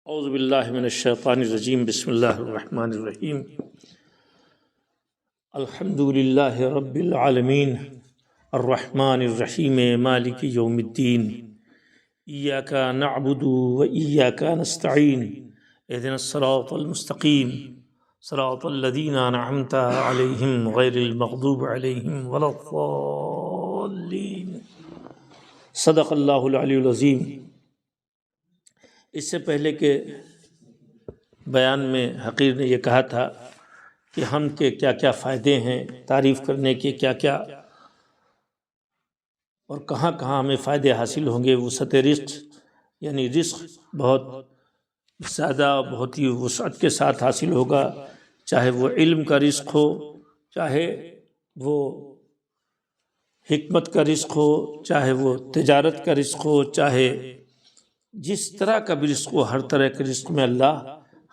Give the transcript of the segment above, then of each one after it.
اعوذ باللہ من الشیطان الرجیم بسم اللہ الرحمن الرحیم الحمد للہ رب العالمین الرحمن الرحیم مالک یوم الدین ایاک نعبد و ایاک نستعین اہدنا الصراط المستقیم صراط الذین انعمت علیہم غیر المغضوب علیہم ولا الضالین صدق اللہ العلی العظیم۔ اس سے پہلے کے بیان میں حقیر نے یہ کہا تھا کہ ہم کے کیا کیا فائدے ہیں، تعریف کرنے کے کیا کیا اور کہاں کہاں ہمیں فائدے حاصل ہوں گے۔ وسعت رزق یعنی رزق بہت زیادہ بہت ہی وسعت کے ساتھ حاصل ہوگا، چاہے وہ علم کا رزق ہو، چاہے وہ حکمت کا رزق ہو، چاہے وہ تجارت کا رزق ہو، چاہے جس طرح کا بھی رزق ہو، ہر طرح کے رزق میں اللہ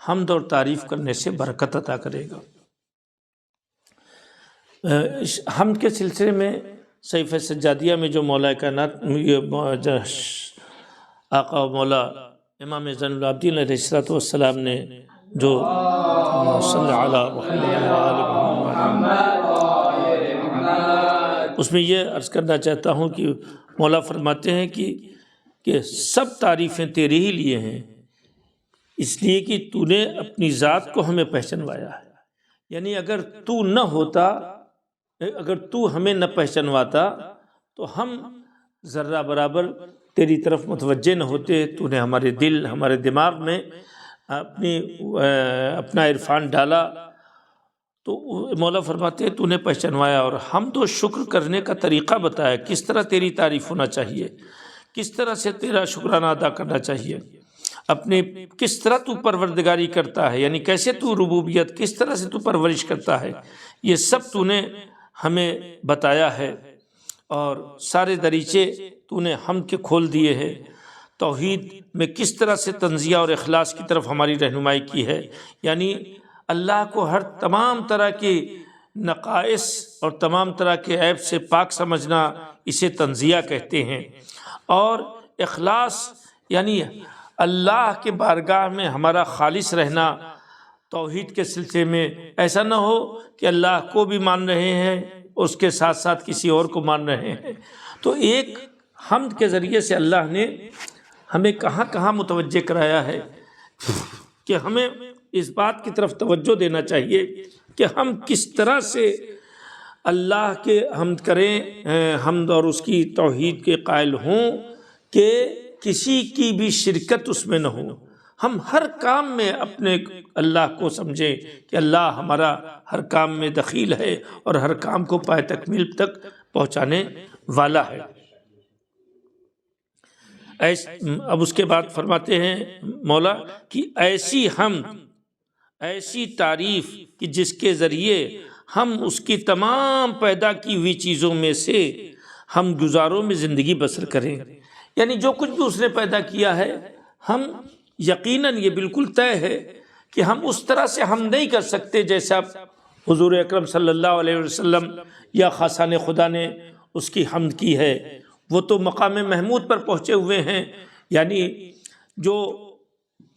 حمد اور تعریف کرنے سے برکت عطا کرے گا۔ حمد کے سلسلے میں صحیفہ سجادیہ میں جو مولا کائنات آقا و مولا امام زین العابدین علیہ السلام نے جو صلی علی محمد و آل محمد، اس میں یہ عرض کرنا چاہتا ہوں کہ مولا فرماتے ہیں کہ سب تعریفیں تیرے ہی لیے ہیں، اس لیے کہ تو نے اپنی ذات کو ہمیں پہچنوایا ہے۔ یعنی اگر تو نہ ہوتا، اگر تو ہمیں نہ پہچنواتا تو ہم ذرہ برابر تیری طرف متوجہ نہ ہوتے۔ تو نے ہمارے دل، ہمارے دماغ میں اپنا عرفان ڈالا، تو مولا فرماتے ہیں تو نے پہچنوایا اور حمد و شکر کرنے کا طریقہ بتایا، کس طرح تیری تعریف ہونا چاہیے، کس طرح سے تیرا شکرانہ ادا کرنا چاہیے، اپنے کس طرح تو پروردگاری کرتا ہے، یعنی کیسے تو ربوبیت، کس طرح سے تو پرورش کرتا ہے، یہ سب تو نے ہمیں بتایا ہے اور سارے دریچے تو نے حمد کے کھول دیے ہیں۔ توحید میں کس طرح سے تنزیہ اور اخلاص کی طرف ہماری رہنمائی کی ہے، یعنی اللہ کو ہر تمام طرح کے نقائص اور تمام طرح کے عیب سے پاک سمجھنا، اسے تنزیہ کہتے ہیں۔ اور اخلاص یعنی اللہ کے بارگاہ میں ہمارا خالص رہنا، توحید کے سلسلے میں ایسا نہ ہو کہ اللہ کو بھی مان رہے ہیں، اس کے ساتھ ساتھ کسی اور کو مان رہے ہیں۔ تو ایک حمد کے ذریعے سے اللہ نے ہمیں کہاں کہاں متوجہ کرایا ہے کہ ہمیں اس بات کی طرف توجہ دینا چاہیے کہ ہم کس طرح سے اللہ کے حمد کریں، حمد اور اس کی توحید کے قائل ہوں کہ کسی کی بھی شرکت اس میں نہ ہو۔ ہم ہر کام میں اپنے اللہ کو سمجھیں کہ اللہ ہمارا ہر کام میں دخیل ہے اور ہر کام کو پائے تکمیل تک پہنچانے والا ہے۔ اب اس کے بعد فرماتے ہیں مولا کہ ایسی حمد، ایسی تعریف کہ جس کے ذریعے ہم اس کی تمام پیدا کی ہوئی چیزوں میں سے ہم گزاروں میں زندگی بسر کریں، یعنی جو کچھ بھی اس نے پیدا کیا ہے، ہم یقیناً یہ بالکل طے ہے کہ ہم اس طرح سے ہم نہیں کر سکتے جیسا حضور اکرم صلی اللہ علیہ وسلم یا خاصان خدا نے اس کی حمد کی ہے۔ وہ تو مقام محمود پر پہنچے ہوئے ہیں، یعنی جو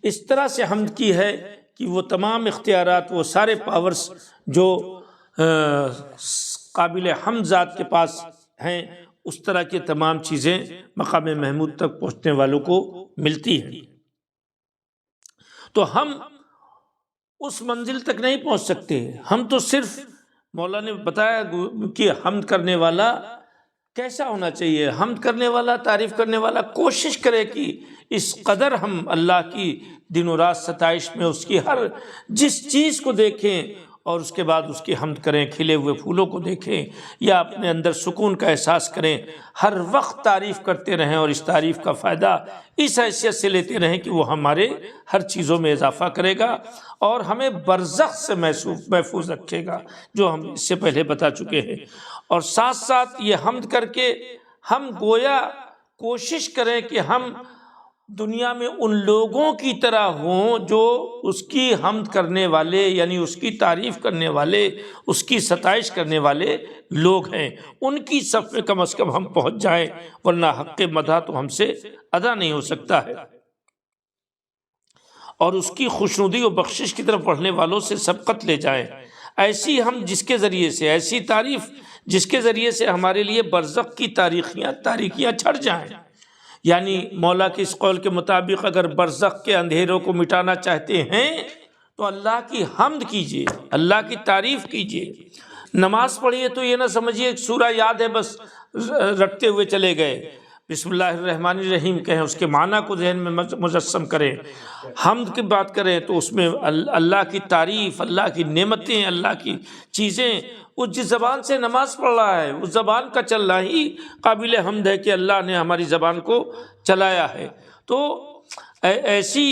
اس طرح سے حمد کی ہے کہ وہ تمام اختیارات، وہ سارے پاورز جو قابل حمد ذات کے پاس ہیں، اس طرح کی تمام چیزیں مقام محمود تک پہنچنے والوں کو ملتی ہیں۔ تو ہم اس منزل تک نہیں پہنچ سکتے، ہم تو صرف مولا نے بتایا کہ حمد کرنے والا کیسا ہونا چاہیے۔ حمد کرنے والا، تعریف کرنے والا کوشش کرے کہ اس قدر ہم اللہ کی دن و رات ستائش میں اس کی ہر جس چیز کو دیکھیں اور اس کے بعد اس کی حمد کریں، کھلے ہوئے پھولوں کو دیکھیں یا اپنے اندر سکون کا احساس کریں، ہر وقت تعریف کرتے رہیں اور اس تعریف کا فائدہ اس حیثیت سے لیتے رہیں کہ وہ ہمارے ہر چیزوں میں اضافہ کرے گا اور ہمیں برزخ سے محفوظ رکھے گا، جو ہم اس سے پہلے بتا چکے ہیں۔ اور ساتھ ساتھ یہ حمد کر کے ہم گویا کوشش کریں کہ ہم دنیا میں ان لوگوں کی طرح ہوں جو اس کی حمد کرنے والے، یعنی اس کی تعریف کرنے والے، اس کی ستائش کرنے والے لوگ ہیں، ان کی صف میں کم از کم ہم پہنچ جائیں، ورنہ حق مدح تو ہم سے ادا نہیں ہو سکتا ہے۔ اور اس کی خوشنودی و بخشش کی طرف بڑھنے والوں سے سبقت لے جائیں، ایسی ہم جس کے ذریعے سے، ایسی تعریف جس کے ذریعے سے ہمارے لیے برزخ کی تاریکیاں چھٹ جائیں۔ یعنی مولا کے اس قول کے مطابق اگر برزخ کے اندھیروں کو مٹانا چاہتے ہیں تو اللہ کی حمد کیجئے، اللہ کی تعریف کیجئے۔ نماز پڑھیے تو یہ نہ سمجھیے ایک سورہ یاد ہے بس رٹتے ہوئے چلے گئے، بسم اللہ الرحمن الرحیم کہیں، اس کے معنی کو ذہن میں مجسم کریں۔ حمد کی بات کریں تو اس میں اللہ کی تعریف، اللہ کی نعمتیں، اللہ کی چیزیں، وہ جس زبان سے نماز پڑھ رہا ہے اس زبان کا چلنا ہی قابل حمد ہے کہ اللہ نے ہماری زبان کو چلایا ہے۔ تو ایسی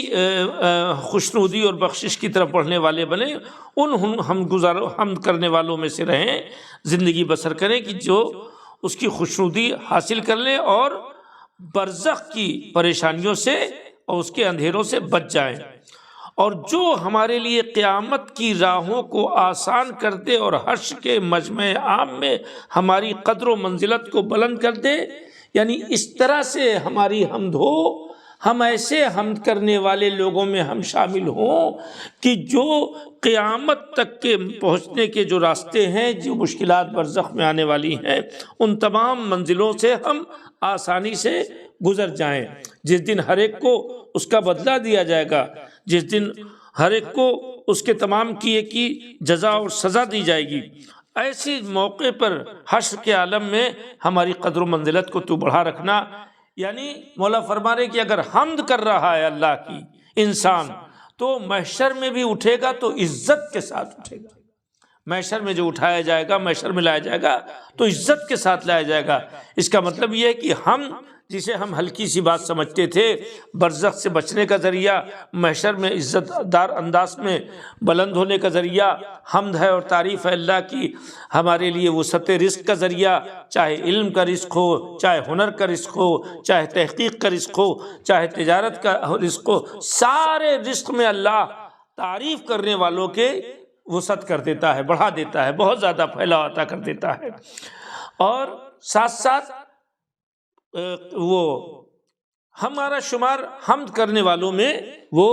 خوشنودی اور بخشش کی طرف بڑھنے والے بنے، ان حمد کرنے والوں میں سے رہیں، زندگی بسر کریں کہ جو اس کی خوشنودی حاصل کر لیں اور برزخ کی پریشانیوں سے اور اس کے اندھیروں سے بچ جائیں، اور جو ہمارے لیے قیامت کی راہوں کو آسان کر دے اور حشر کے مجمع عام میں ہماری قدر و منزلت کو بلند کر دے، یعنی اس طرح سے ہماری حمد ہو، ہم ایسے حمد کرنے والے لوگوں میں ہم شامل ہوں کہ جو قیامت تک کے پہنچنے کے جو راستے ہیں، جو مشکلات برزخ میں آنے والی ہیں، ان تمام منزلوں سے ہم آسانی سے گزر جائیں۔ جس دن ہر ایک کو اس کا بدلہ دیا جائے گا، جس دن ہر ایک کو اس کے تمام کیے کی جزا اور سزا دی جائے گی، ایسی موقع پر حشر کے عالم میں ہماری قدر و منزلت کو تو بڑھا رکھنا۔ یعنی مولا فرما رہے کہ اگر حمد کر رہا ہے اللہ کی انسان تو محشر میں بھی اٹھے گا تو عزت کے ساتھ اٹھے گا۔ محشر میں جو اٹھایا جائے گا، محشر میں لایا جائے گا تو عزت کے ساتھ لایا جائے گا۔ اس کا مطلب یہ ہے کہ ہم جسے ہم ہلکی سی بات سمجھتے تھے، برزخ سے بچنے کا ذریعہ، محشر میں عزت دار انداز میں بلند ہونے کا ذریعہ حمد ہے اور تعریف ہے اللہ کی، ہمارے لیے وسعت رزق کا ذریعہ، چاہے علم کا رزق ہو، چاہے ہنر کا رزق ہو، چاہے تحقیق کا رزق ہو، چاہے تجارت کا رزق ہو، سارے رزق میں اللہ تعریف کرنے والوں کے وسعت کر دیتا ہے، بڑھا دیتا ہے، بہت زیادہ پھیلاؤ عطا کر دیتا ہے، اور ساتھ ساتھ وہ ہمارا شمار حمد کرنے والوں میں وہ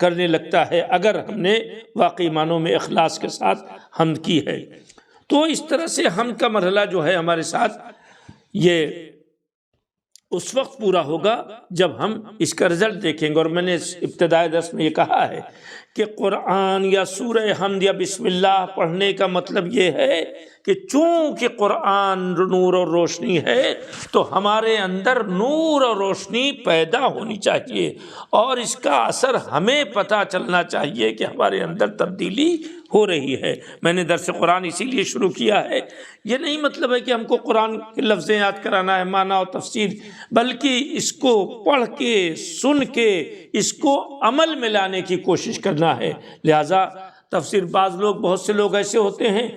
کرنے لگتا ہے اگر ہم نے واقعی معنوں میں اخلاص کے ساتھ حمد کی ہے۔ تو اس طرح سے حمد کا مرحلہ جو ہے ہمارے ساتھ یہ اس وقت پورا ہوگا جب ہم اس کا رزلٹ دیکھیں گے۔ اور میں نے ابتدائی درس میں یہ کہا ہے کہ قرآن یا سورہ حمد یا بسم اللہ پڑھنے کا مطلب یہ ہے کہ چونکہ قرآن نور اور روشنی ہے تو ہمارے اندر نور اور روشنی پیدا ہونی چاہیے، اور اس کا اثر ہمیں پتہ چلنا چاہیے کہ ہمارے اندر تبدیلی ہو رہی ہے۔ میں نے درس قرآن اسی لیے شروع کیا ہے، یہ نہیں مطلب ہے کہ ہم کو قرآن کے لفظیں یاد کرانا ہے، معنی اور تفسیر، بلکہ اس کو پڑھ کے سن کے اس کو عمل میں لانے کی کوشش کرنا ہے۔ لہٰذا تفسیر، بہت سے لوگ ایسے ہوتے ہیں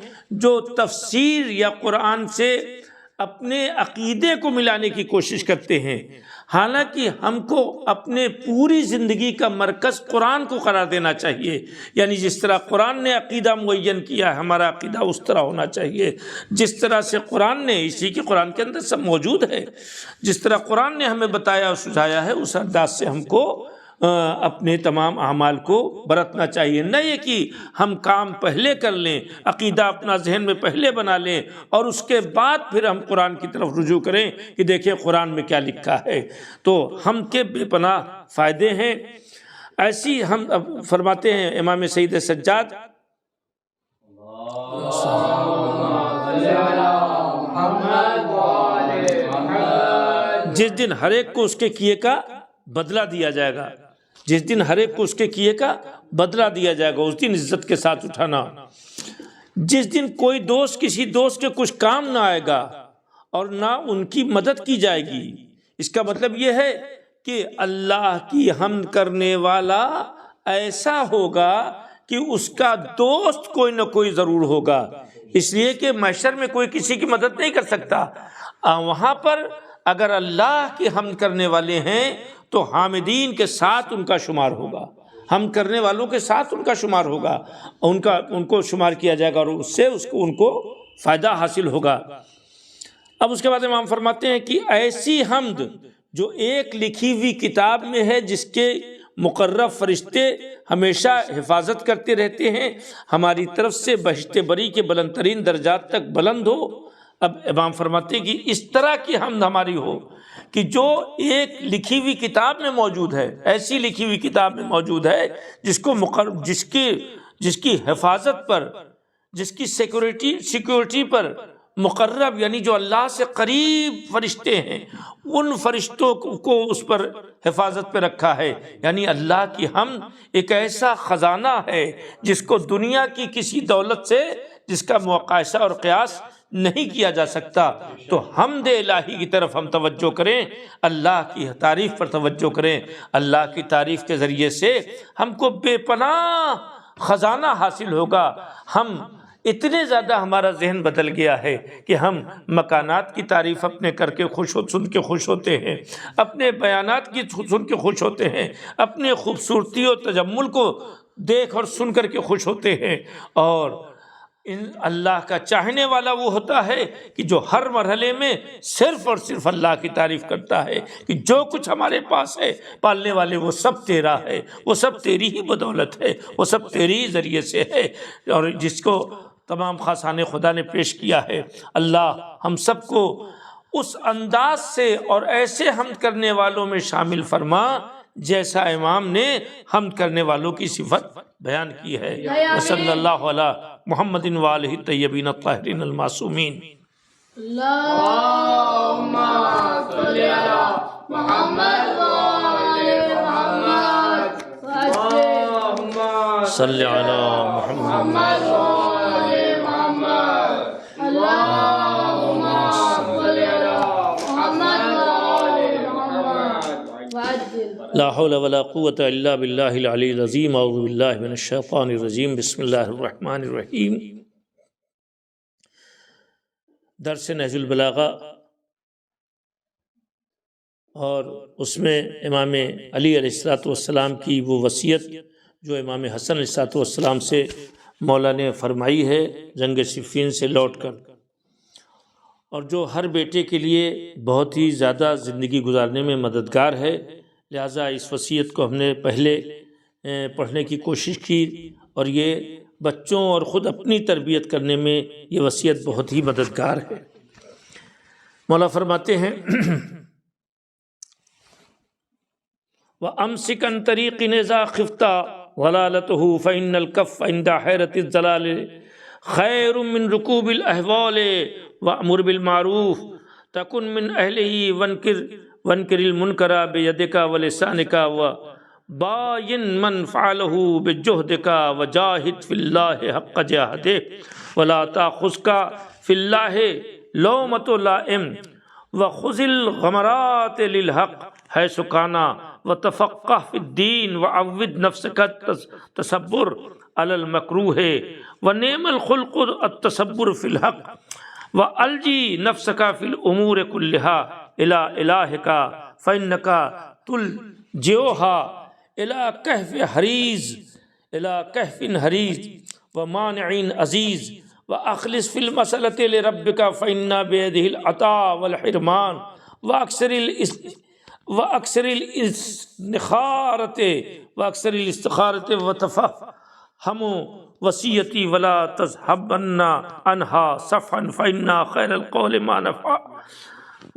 جو تفسیر یا قرآن سے اپنے عقیدے کو ملانے کی کوشش کرتے ہیں، حالانکہ ہم کو اپنے پوری زندگی کا مرکز قرآن کو قرار دینا چاہیے۔ یعنی جس طرح قرآن نے عقیدہ معین کیا ہے، ہمارا عقیدہ اس طرح ہونا چاہیے جس طرح سے قرآن نے، اسی کی قرآن کے اندر سب موجود ہے، جس طرح قرآن نے ہمیں بتایا اور سجھایا ہے اس انداز سے ہم کو اپنے تمام اعمال کو برتنا چاہیے۔ نہ یہ کہ ہم کام پہلے کر لیں، عقیدہ اپنا ذہن میں پہلے بنا لیں اور اس کے بعد پھر ہم قرآن کی طرف رجوع کریں کہ دیکھیں قرآن میں کیا لکھا ہے۔ تو ہم کے بے پناہ فائدے ہیں۔ ایسی ہم اب فرماتے ہیں امام سید سجاد جس دن ہر ایک کو اس کے کیے کا بدلہ دیا جائے گا، جس دن ہر ایک کو اس کے کیے کا بدلہ دیا جائے گا، اس دن عزت کے ساتھ اٹھانا۔ جس دن کوئی دوست کسی دوست کے کچھ کام نہ آئے گا اور نہ ان کی مدد کی جائے گی، اس کا مطلب یہ ہے کہ اللہ کی حمد کرنے والا ایسا ہوگا کہ اس کا دوست کوئی نہ کوئی ضرور ہوگا، اس لیے کہ محشر میں کوئی کسی کی مدد نہیں کر سکتا۔ وہاں پر اگر اللہ کی حمد کرنے والے ہیں تو حامدین کے ساتھ ان کا شمار ہوگا، حمد کرنے والوں کے ساتھ ان کا شمار ہوگا، ان کو شمار کیا جائے گا اور اس سے ان کو فائدہ حاصل ہوگا۔ اب اس کے بعد امام فرماتے ہیں کہ ایسی حمد جو ایک لکھی ہوئی کتاب میں ہے، جس کے مقرب فرشتے ہمیشہ حفاظت کرتے رہتے ہیں ہماری طرف سے بہشت بری کے بلند ترین درجات تک بلند ہو۔ اب امام فرماتے ہیں کہ اس طرح کی حمد ہماری ہو کہ جو ایک لکھی ہوئی کتاب میں موجود ہے، ایسی لکھی ہوئی کتاب میں موجود ہے جس کی حفاظت پر، جس کی سیکورٹی پر مقرب یعنی جو اللہ سے قریب فرشتے ہیں، ان فرشتوں کو اس پر حفاظت پہ رکھا ہے۔ یعنی اللہ کی حمد ایک ایسا خزانہ ہے جس کو دنیا کی کسی دولت سے، جس کا مقایسہ اور قیاس نہیں کیا جا سکتا۔ تو حمد الہی کی طرف ہم توجہ کریں، اللہ کی تعریف پر توجہ کریں۔ اللہ کی تعریف کے ذریعے سے ہم کو بے پناہ خزانہ حاصل ہوگا۔ ہم اتنے زیادہ ہمارا ذہن بدل گیا ہے کہ ہم مکانات کی تعریف اپنے کر کے سن کے خوش ہوتے ہیں، اپنے بیانات کی سن کے خوش ہوتے ہیں، اپنے خوبصورتی اور تجمل کو دیکھ اور سن کر کے خوش ہوتے ہیں۔ اور اللہ کا چاہنے والا وہ ہوتا ہے کہ جو ہر مرحلے میں صرف اور صرف اللہ کی تعریف کرتا ہے کہ جو کچھ ہمارے پاس ہے پالنے والے وہ سب تیرا ہے، وہ سب تیری ہی بدولت ہے، وہ سب تیری ہی ذریعے سے ہے، اور جس کو تمام خاصان خدا نے پیش کیا ہے۔ اللہ ہم سب کو اس انداز سے اور ایسے حمد کرنے والوں میں شامل فرما جیسا امام نے حمد کرنے والوں کی صفت بیان کی ہے۔ صلی اللہ علیہ محمد وآلہ الطیبین الطاہرین المعصومین۔ اللہم صلی علی محمد وآل محمد، اللہم صلی علی محمد وآل محمد، اللہم صلی علی محمد وآل محمد۔ لا حول ولا قوة الا باللہ العلی العظیم۔ اعوذ باللہ من الشیطان الرجیم۔ بسم اللہ الرحمن الرحیم۔ درس نہج البلاغہ، اور اس میں امام علی علیہ السلام کی وہ وصیت جو امام حسن علیہ السلام سے مولا نے فرمائی ہے جنگ صفین سے لوٹ کر، اور جو ہر بیٹے کے لیے بہت ہی زیادہ زندگی گزارنے میں مددگار ہے۔ لہٰذا اس وصیت کو ہم نے پہلے پڑھنے کی کوشش کی، اور یہ بچوں اور خود اپنی تربیت کرنے میں یہ وصیت بہت ہی مددگار ہے۔ مولا فرماتے ہیں وَأَمْسِكْ عَنْ طَرِيقٍ إِذَا خِفْتَ ضَلَالَتُهُ فَإِنَّ الْكَفَّ عِنْدَ حَيْرَةِ الضَّلَالِ خَيْرٌ مِّن رُكُوبِ الْأَهْوَالِ وَأْمُرْ بِالْمَعْرُوفِ تَكُنْ مِنْ أَهْلِهِ وَانْكِرِ الْمُنْكَرَ بِيَدِكَ وَلِسَانِكَ وَبَايِنْ مَنْ فَعَلَهُ بِجُهْدِكَ وَجَاهِدْ فِي اللَّهِ حَقَّ جِهَادِهِ وَلَا تَأْخُذْكَ فِي اللَّهِ لَوْمَةُ لَائِمٍ وَخُذِ الْغَمَرَاتِ لِلْحَقِّ حَيْثُ كَانَ وَتَفَقَّهْ فِي الدِّينِ وَعَوِّدْ نَفْسَكَ التَّصَبُّرَ عَلَى الْمَكْرُوهِ وَنِعْمَ الْخُلُقُ التَّصَبُّرُ فِي الْحَقِّ وَأَلْجِ نَفْسَكَ فِي الْأُمُورِ كُلِّهَا إِلَى إِلَٰهِكَ فَإِنَّكَ تُلْجِئُهَا إِلَى كَهْفٍ حَرِيصٍ وَمَانِعٍ عَزِيزٍ وَأَخْلِصْ فِي الْمَسْأَلَةِ لِرَبِّكَ فَإِنَّ بِيَدِهِ الْعَطَاءُ وَالْحِرْمَانُ وَأَكْثِرِ الْإِسْتِخَارَةِ وَتَفَهَّمُ وَصِيَّتِي وَلَا تَذْهَبَنَّ عَنْهَا صَفْحًا فَإِنَّ خَيْرَ الْقَوْلِ مَا نَفَعَ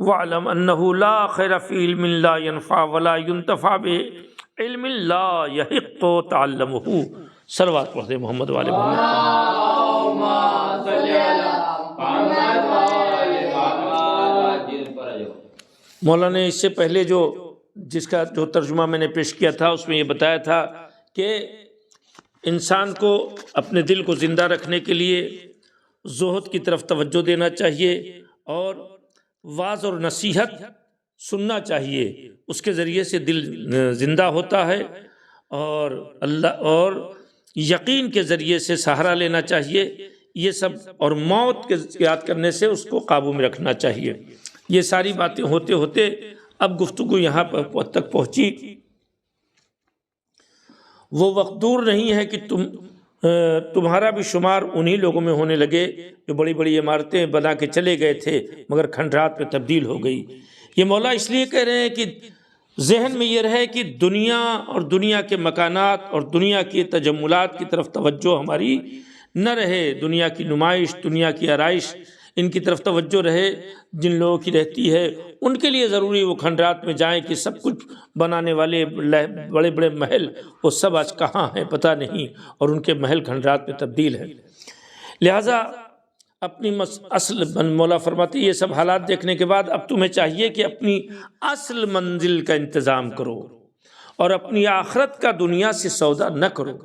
وَاعْلَمْ أَنَّهُ لَا خَيْرَ فِي عِلْمٍ لَا يَنْفَعُ وَلَا يُنْتَفَعُ بِعِلْمٍ لَا يَحِقُّ تَعَلُّمُهُ۔ صلوات پڑھتے محمد والے محمد۔ اللہم صلی علی محمد وآل محمد۔ مولا نے اس سے پہلے جس کا جو ترجمہ میں نے پیش کیا تھا اس میں یہ بتایا تھا کہ انسان کو اپنے دل کو زندہ رکھنے کے لیے زہد کی طرف توجہ دینا چاہیے، اور واعظ اور نصیحت سننا چاہیے، اس کے ذریعے سے دل زندہ ہوتا ہے، اور اللہ اور یقین کے ذریعے سے سہارا لینا چاہیے، یہ سب، اور موت کے یاد کرنے سے اس کو قابو میں رکھنا چاہیے۔ یہ ساری باتیں ہوتے ہوتے اب گفتگو یہاں تک پہنچی۔ وہ وقت دور نہیں ہے کہ تمہارا بھی شمار انہی لوگوں میں ہونے لگے جو بڑی بڑی عمارتیں بنا کے چلے گئے تھے مگر کھنڈرات میں تبدیل ہو گئی۔ یہ مولا اس لیے کہہ رہے ہیں کہ ذہن میں یہ رہے کہ دنیا اور دنیا کے مکانات اور دنیا کے تجملات کی طرف توجہ ہماری نہ رہے، دنیا کی نمائش، دنیا کی آرائش، ان کی طرف توجہ رہے جن لوگوں کی رہتی ہے۔ ان کے لیے ضروری وہ کھنڈرات میں جائیں کہ سب کچھ بنانے والے بڑے بڑے محل وہ سب آج کہاں ہیں پتہ نہیں، اور ان کے محل کھنڈرات میں تبدیل ہیں۔ لہٰذا اپنی اصل مولا فرماتے یہ سب حالات دیکھنے کے بعد اب تمہیں چاہیے کہ اپنی اصل منزل کا انتظام کرو اور اپنی آخرت کا دنیا سے سودا نہ کرو۔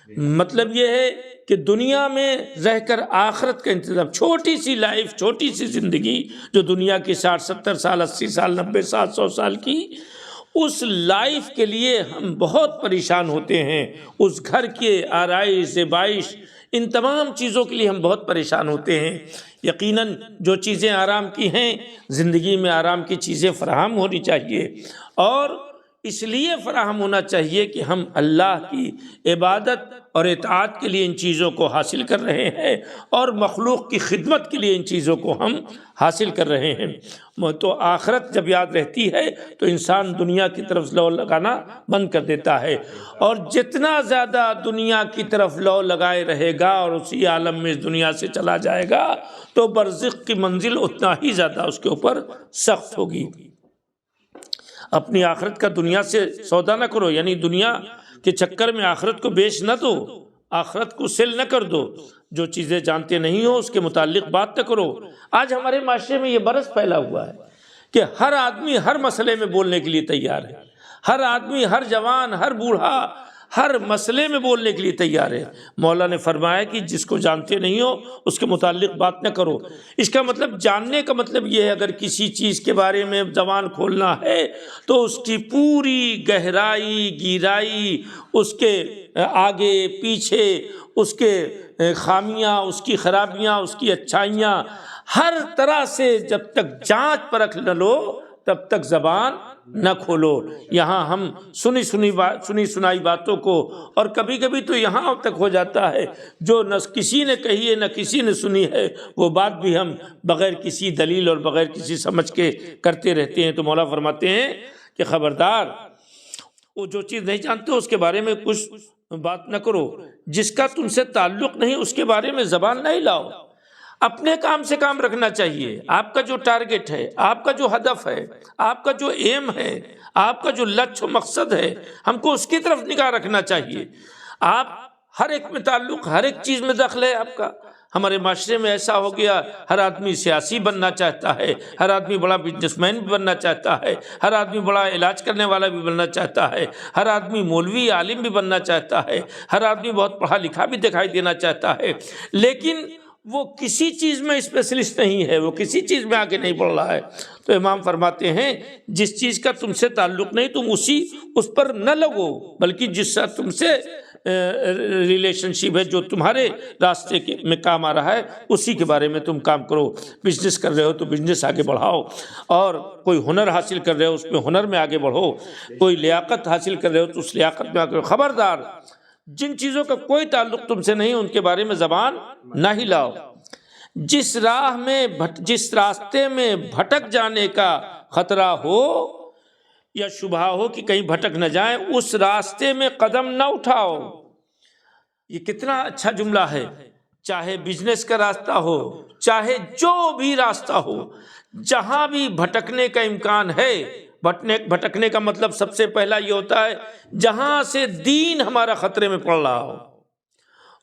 مطلب یہ ہے کہ دنیا میں رہ کر آخرت کا انتظام، چھوٹی سی لائف، چھوٹی سی زندگی جو دنیا کی 60-70 سال، 80 سال، 90 سال، 100 سال کی، اس لائف کے لیے ہم بہت پریشان ہوتے ہیں۔ اس گھر کے آرائش، زیبائش، ان تمام چیزوں کے لیے ہم بہت پریشان ہوتے ہیں۔ یقیناً جو چیزیں آرام کی ہیں، زندگی میں آرام کی چیزیں فراہم ہونی چاہیے، اور اس لیے فراہم ہونا چاہیے کہ ہم اللہ کی عبادت اور اطاعت کے لیے ان چیزوں کو حاصل کر رہے ہیں، اور مخلوق کی خدمت کے لیے ان چیزوں کو ہم حاصل کر رہے ہیں۔ تو آخرت جب یاد رہتی ہے تو انسان دنیا کی طرف لو لگانا بند کر دیتا ہے، اور جتنا زیادہ دنیا کی طرف لو لگائے رہے گا اور اسی عالم میں اس دنیا سے چلا جائے گا تو برزخ کی منزل اتنا ہی زیادہ اس کے اوپر سخت ہوگی۔ اپنی آخرت کا دنیا سے سودا نہ کرو، یعنی دنیا کے چکر میں آخرت کو بیچ نہ دو، آخرت کو سیل نہ کر دو۔ جو چیزیں جانتے نہیں ہو اس کے متعلق بات نہ کرو۔ آج ہمارے معاشرے میں یہ برس پھیلا ہوا ہے کہ ہر آدمی ہر مسئلے میں بولنے کے لیے تیار ہے، ہر آدمی، ہر جوان، ہر بوڑھا ہر مسئلے میں بولنے کے لیے تیار ہے۔ مولا نے فرمایا کہ جس کو جانتے نہیں ہو اس کے متعلق بات نہ کرو۔ اس کا مطلب، جاننے کا مطلب یہ ہے اگر کسی چیز کے بارے میں زبان کھولنا ہے تو اس کی پوری گہرائی، گہرائی، اس کے آگے پیچھے، اس کے خامیاں، اس کی خرابیاں، اس کی اچھائیاں، ہر طرح سے جب تک جانچ پرکھ نہ لو تب تک زبان نہ کھولو۔ یہاں ہم سنی سنائی باتوں کو، اور کبھی کبھی تو یہاں تک ہو جاتا ہے جو نہ کسی نے کہی ہے نہ کسی نے سنی ہے، وہ بات بھی ہم بغیر کسی دلیل اور بغیر کسی سمجھ کے کرتے رہتے ہیں۔ تو مولا فرماتے ہیں کہ خبردار، وہ جو چیز نہیں جانتے اس کے بارے میں کچھ بات نہ کرو، جس کا تم سے تعلق نہیں اس کے بارے میں زبان نہیں لاؤ۔ اپنے کام سے کام رکھنا چاہیے۔ آپ کا جو ٹارگٹ ہے، آپ کا جو ہدف ہے، آپ کا جو ایم ہے، آپ کا جو لچ و مقصد ہے، ہم کو اس کی طرف نگاہ رکھنا چاہیے۔ آپ ہر ایک میں تعلق، ہر ایک چیز میں دخل ہے آپ کا۔ ہمارے معاشرے میں ایسا ہو گیا، ہر آدمی سیاسی بننا چاہتا ہے، ہر آدمی بڑا بزنس مین بھی بننا چاہتا ہے، ہر آدمی بڑا علاج کرنے والا بھی بننا چاہتا ہے، ہر آدمی مولوی عالم بھی بننا چاہتا ہے، ہر آدمی بہت پڑھا لکھا بھی دکھائی دینا چاہتا ہے، لیکن وہ کسی چیز میں اسپیشلسٹ نہیں ہے، وہ کسی چیز میں آگے نہیں بڑھ رہا ہے۔ تو امام فرماتے ہیں جس چیز کا تم سے تعلق نہیں تم اس پر نہ لگو، بلکہ جس سے تم سے ریلیشن شپ ہے، جو تمہارے راستے میں کام آ رہا ہے اسی کے بارے میں تم کام کرو۔ بزنس کر رہے ہو تو بزنس آگے بڑھاؤ، اور کوئی ہنر حاصل کر رہے ہو اس میں ہنر میں آگے بڑھو، کوئی لیاقت حاصل کر رہے ہو تو اس لیاقت میں آگے۔ خبردار، جن چیزوں کا کوئی تعلق تم سے نہیں ان کے بارے میں زبان نہ ہی لاؤ۔ جس راستے میں بھٹک جانے کا خطرہ ہو یا شبہ ہو کہ کہیں بھٹک نہ جائیں، اس راستے میں قدم نہ اٹھاؤ۔ یہ کتنا اچھا جملہ ہے۔ چاہے بزنس کا راستہ ہو، چاہے جو بھی راستہ ہو، جہاں بھی بھٹکنے کا امکان ہے، بھٹکنے کا مطلب سب سے پہلا یہ ہوتا ہے جہاں سے دین ہمارا خطرے میں پڑ رہا ہو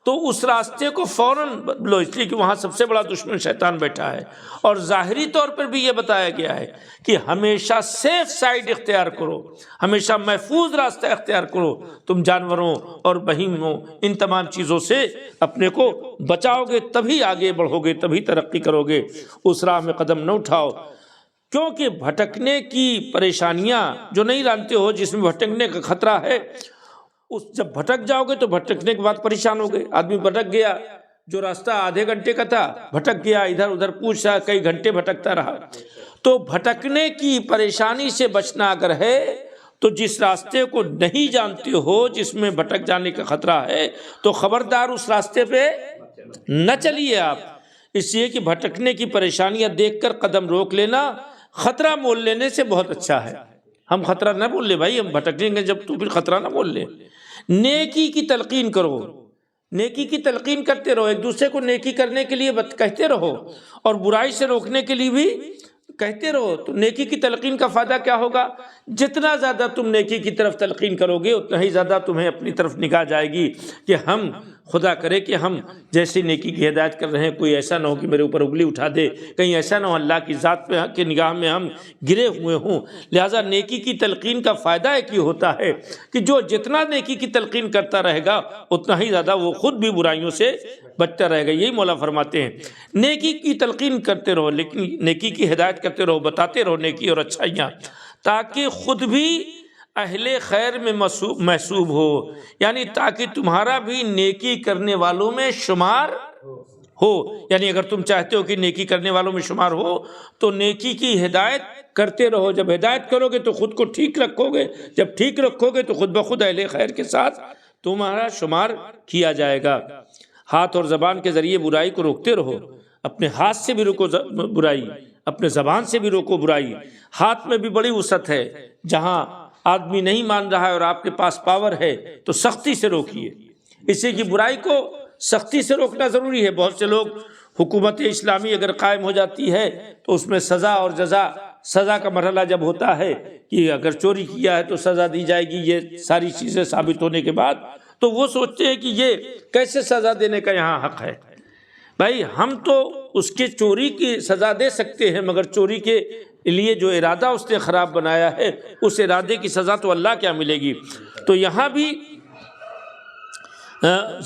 تو اس راستے کو فوراً بدلو، اس لیے کہ وہاں سب سے بڑا دشمن شیطان بیٹھا ہے۔ اور ظاہری طور پر بھی یہ بتایا گیا ہے کہ ہمیشہ سیف سائڈ اختیار کرو، ہمیشہ محفوظ راستہ اختیار کرو۔ تم جانوروں اور بہیموں ان تمام چیزوں سے اپنے کو بچاؤ گے تبھی آگے بڑھو گے، تبھی ترقی کرو گے۔ اس راہ میں قدم نہ اٹھاؤ، کیونکہ بھٹکنے کی پریشانیاں جو نہیں جانتے ہو، جس میں بھٹکنے کا خطرہ ہے، جب بھٹک جاؤ گے تو بھٹکنے کے بعد پریشان ہو گئے۔ آدمی بھٹک گیا، جو راستہ آدھے گھنٹے کا تھا بھٹک گیا، ادھر ادھر پوچھ رہا، کئی گھنٹے بھٹکتا رہا۔ تو بھٹکنے کی پریشانی سے بچنا اگر ہے تو جس راستے کو نہیں جانتے ہو، جس میں بھٹک جانے کا خطرہ ہے، تو خبردار اس راستے پہ نہ چلیے آپ۔ اس لیے کہ بھٹکنے کی پریشانیاں دیکھ کر قدم روک لینا خطرہ مول لینے سے بہت اچھا ہے۔ ہم خطرہ نہ بول لیں بھائی، ہم بھٹکیں گے جب تو پھر خطرہ نہ بول لیں۔ نیکی کی تلقین کرو، نیکی کی تلقین کرتے رہو، ایک دوسرے کو نیکی کرنے کے لیے کہتے رہو، اور برائی سے روکنے کے لیے بھی کہتے رہو۔ تو نیکی کی تلقین کا فائدہ کیا ہوگا؟ جتنا زیادہ تم نیکی کی طرف تلقین کرو گے اتنا ہی زیادہ تمہیں اپنی طرف نگاہ جائے گی کہ ہم، خدا کرے کہ ہم جیسے نیکی کی ہدایت کر رہے ہیں کوئی ایسا نہ ہو کہ میرے اوپر انگلی اٹھا دے، کہیں ایسا نہ ہو اللہ کی ذات پہ کے نگاہ میں ہم گرے ہوئے ہوں۔ لہٰذا نیکی کی تلقین کا فائدہ ایک ہی ہوتا ہے کہ جو جتنا نیکی کی تلقین کرتا رہے گا اتنا ہی زیادہ وہ خود بھی برائیوں سے بچتا رہے گا۔ یہی مولا فرماتے ہیں نیکی کی تلقین کرتے رہو، لیکن نیکی کی ہدایت کرتے رہو، بتاتے رہو نیکی اور اچھائیاں، تاکہ خود بھی اہل خیر میں محسوب ہو، یعنی تاکہ تمہارا بھی نیکی کرنے والوں میں شمار ہو۔ یعنی اگر تم چاہتے ہو کہ نیکی کرنے والوں میں شمار ہو تو نیکی کی ہدایت کرتے رہو۔ جب ہدایت کرو گے تو خود کو ٹھیک رکھو گے، جب ٹھیک رکھو گے تو خود بخود اہل خیر کے ساتھ تمہارا شمار کیا جائے گا۔ ہاتھ اور زبان کے ذریعے برائی کو روکتے رہو، اپنے ہاتھ سے بھی روکو برائی، اپنے زبان سے بھی روکو برائی۔ ہاتھ میں بھی بڑی وسعت ہے، جہاں آدمی نہیں مان رہا ہے اور آپ کے پاس پاور ہے تو سختی سے روکیے۔ اسی کی برائی کو سختی سے روکنا ضروری ہے۔ بہت سے لوگ، حکومت اسلامی اگر قائم ہو جاتی ہے تو اس میں سزا اور جزا، سزا کا مرحلہ جب ہوتا ہے کہ اگر چوری کیا ہے تو سزا دی جائے گی، یہ ساری چیزیں ثابت ہونے کے بعد تو وہ سوچتے ہیں کہ یہ کیسے سزا دینے کا یہاں حق ہے۔ بھائی ہم تو اس کے چوری کی سزا دے سکتے ہیں، مگر چوری کے لیے جو ارادہ اس نے خراب بنایا ہے اس ارادے کی سزا تو اللہ کیا ملے گی۔ تو یہاں بھی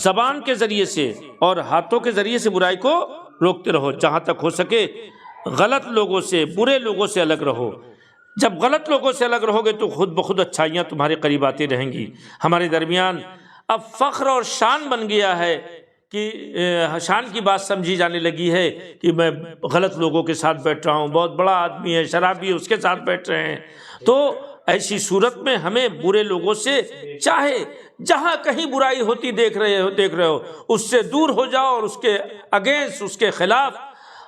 زبان کے ذریعے سے اور ہاتھوں کے ذریعے سے برائی کو روکتے رہو، جہاں تک ہو سکے غلط لوگوں سے، برے لوگوں سے الگ رہو۔ جب غلط لوگوں سے الگ رہو گے تو خود بخود اچھائیاں تمہارے قریب آتی رہیں گی۔ ہمارے درمیان اب فخر اور شان بن گیا ہے کہ شان کی بات سمجھی جانے لگی ہے کہ میں غلط لوگوں کے ساتھ بیٹھ رہا ہوں، بہت بڑا آدمی ہے، شرابی ہے، اس کے ساتھ بیٹھ رہے ہیں۔ تو ایسی صورت میں ہمیں برے لوگوں سے، چاہے جہاں کہیں برائی ہوتی دیکھ رہے ہو اس سے دور ہو جاؤ، اور اس کے اگینسٹ، اس کے خلاف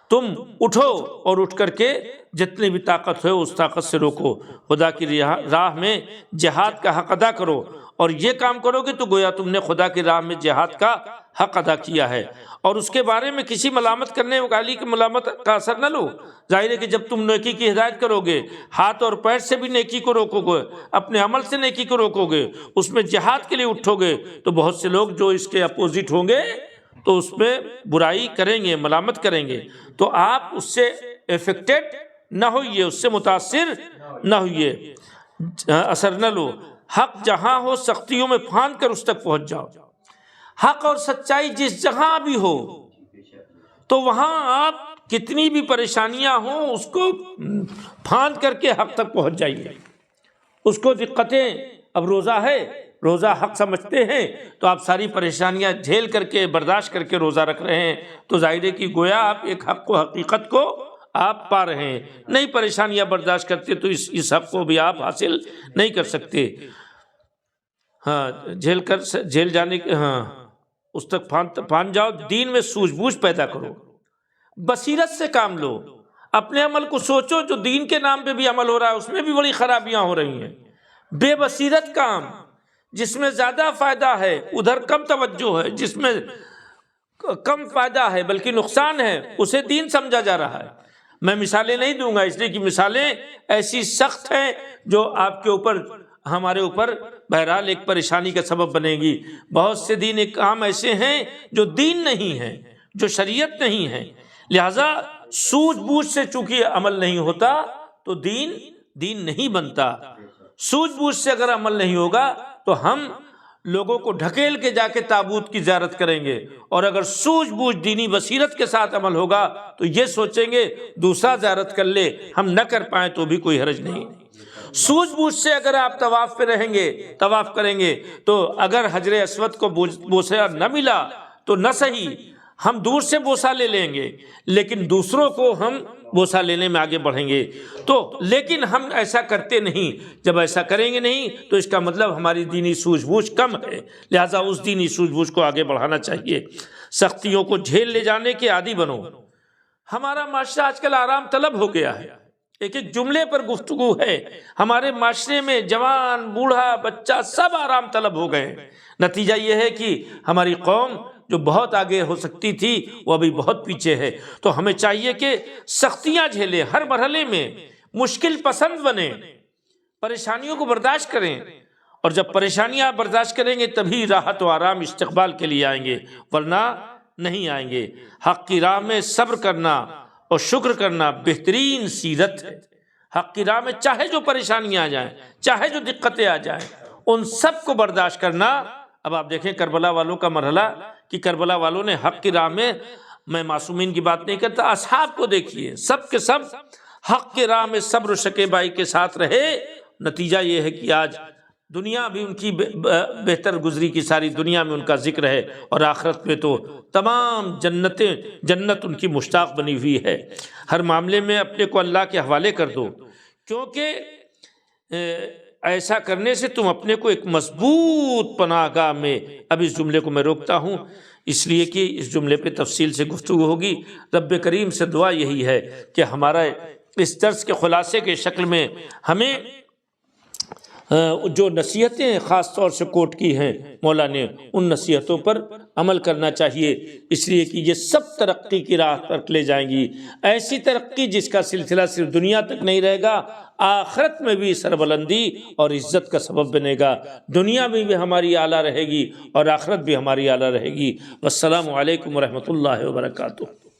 تم اٹھو، اور اٹھ کر کے جتنی بھی طاقت ہے اس طاقت سے روکو۔ خدا کی راہ میں جہاد کا حق ادا کرو، اور یہ کام کرو گے تو گویا تم نے خدا کی راہ میں جہاد کا حق ادا کیا ہے۔ اور اس کے بارے میں کسی ملامت کرنے والی کی ملامت کا اثر نہ لو۔ ظاہر ہے کہ جب تم نیکی کی ہدایت کرو گے، ہاتھ اور پیر سے بھی نیکی کو روکو گے، اپنے عمل سے نیکی کو روکو گے، اس میں جہاد کے لیے اٹھو گے، تو بہت سے لوگ جو اس کے اپوزٹ ہوں گے تو اس میں برائی کریں گے، ملامت کریں گے، تو آپ اس سے افیکٹڈ نہ ہوئیے، اس سے متاثر نہ ہوئیے، اثر نہ لو۔ حق جہاں ہو سختیوں میں پھاند کر اس تک پہنچ جاؤ۔ حق اور سچائی جس جہاں بھی ہو تو وہاں آپ کتنی بھی پریشانیاں ہوں اس کو پھاند کر کے حق تک پہنچ جائیے۔ اس کو دقتیں، اب روزہ ہے، روزہ حق سمجھتے ہیں تو آپ ساری پریشانیاں جھیل کر کے، برداشت کر کے روزہ رکھ رہے ہیں، تو ظاہر ہے کہ گویا آپ ایک حق کو، حقیقت کو آپ پا رہے ہیں۔ نئی پریشانیاں برداشت کرتے تو اس حق کو بھی آپ حاصل نہیں کر سکتے۔ ہاں، جھیل جانے کے، ہاں اس تک پھاند جاؤ۔ دین میں سوجھ بوجھ پیدا کرو، بصیرت سے کام لو، اپنے عمل کو سوچو۔ جو دین کے نام پہ بھی عمل ہو رہا ہے اس میں بھی بڑی خرابیاں ہو رہی ہیں۔ بے بصیرت کام، جس میں زیادہ فائدہ ہے ادھر کم توجہ ہے، جس میں کم فائدہ ہے بلکہ نقصان ہے اسے دین سمجھا جا رہا ہے۔ میں مثالیں نہیں دوں گا، اس لیے کہ مثالیں ایسی سخت ہیں جو آپ کے اوپر، ہمارے اوپر بہرحال ایک پریشانی کا سبب بنے گی۔ بہت سے دین ایک کام ایسے ہیں جو دین نہیں ہیں، جو شریعت نہیں ہے، لہذا سوجھ بوجھ سے چونکہ عمل نہیں ہوتا تو دین نہیں بنتا۔ سوجھ بوجھ سے اگر عمل نہیں ہوگا تو ہم لوگوں کو ڈھکیل کے جا کے تابوت کی زیارت کریں گے، اور اگر سوجھ بوجھ دینی بصیرت کے ساتھ عمل ہوگا تو یہ سوچیں گے دوسرا زیارت کر لے، ہم نہ کر پائیں تو بھی کوئی حرج نہیں۔ سوجھ بوجھ سے اگر آپ طواف پہ رہیں گے، طواف کریں گے، تو اگر حجر اسود کو بوسہ نہ ملا تو نہ صحیح، ہم دور سے بوسہ لے لیں گے، لیکن دوسروں کو ہم بوسہ لینے میں آگے بڑھیں گے۔ تو لیکن ہم ایسا کرتے نہیں۔ جب ایسا کریں گے نہیں تو اس کا مطلب ہماری دینی سوجھ بوجھ کم ہے، لہٰذا اس دینی سوجھ بوجھ کو آگے بڑھانا چاہیے۔ سختیوں کو جھیل لے جانے کے عادی بنو۔ ہمارا معاشرہ آج کل آرام طلب ہو گیا ہے، ایک ایک جملے پر گفتگو ہے. ہمارے معاشرے میں جوان بوڑھا بچہ سب آرام طلب ہو گئے. نتیجہ یہ ہے کہ ہماری قوم جو بہت آگے ہو سکتی تھی وہ ابھی بہت پیچھے ہے. تو ہمیں چاہیے کہ سختیاں جھیلیں، ہر مرحلے میں مشکل پسند بنیں، پریشانیوں کو برداشت کریں، اور جب پریشانیاں برداشت کریں گے تبھی راحت و آرام استقبال کے لیے آئیں گے، ورنہ نہیں آئیں گے. حق کی راہ میں صبر کرنا اور شکر کرنا بہترین سیرت ہے. حق کی راہ میں چاہے جو پریشانیاں آ جائیں، چاہے جو دقتیں آ جائیں، ان سب کو برداشت کرنا. اب آپ دیکھیں کربلا والوں کا مرحلہ کہ کربلا والوں نے حق کی راہ میں معصومین کی بات نہیں کرتا، اصحاب کو دیکھیے، سب کے سب حق کی راہ میں صبر و شکیبائی کے ساتھ رہے. نتیجہ یہ ہے کہ آج دنیا بھی ان کی بہتر گزری کی ساری دنیا میں ان کا ذکر ہے، اور آخرت میں تو تمام جنت ان کی مشتاق بنی ہوئی ہے. ہر معاملے میں اپنے کو اللہ کے حوالے کر دو، کیونکہ ایسا کرنے سے تم اپنے کو ایک مضبوط پناہ گاہ میں. اب اس جملے کو میں روکتا ہوں اس لیے کہ اس جملے پہ تفصیل سے گفتگو ہوگی. رب کریم سے دعا یہی ہے کہ ہمارا اس درس کے خلاصے کے شکل میں ہمیں جو نصیحتیں خاص طور سے کوٹ کی ہیں مولا نے، ان نصیحتوں پر عمل کرنا چاہیے، اس لیے کہ یہ سب ترقی کی راہ پر لے جائیں گی. ایسی ترقی جس کا سلسلہ صرف دنیا تک نہیں رہے گا، آخرت میں بھی سربلندی اور عزت کا سبب بنے گا. دنیا میں بھی ہماری اعلیٰ رہے گی اور آخرت بھی ہماری اعلیٰ رہے گی. والسلام علیکم ورحمۃ اللہ وبرکاتہ.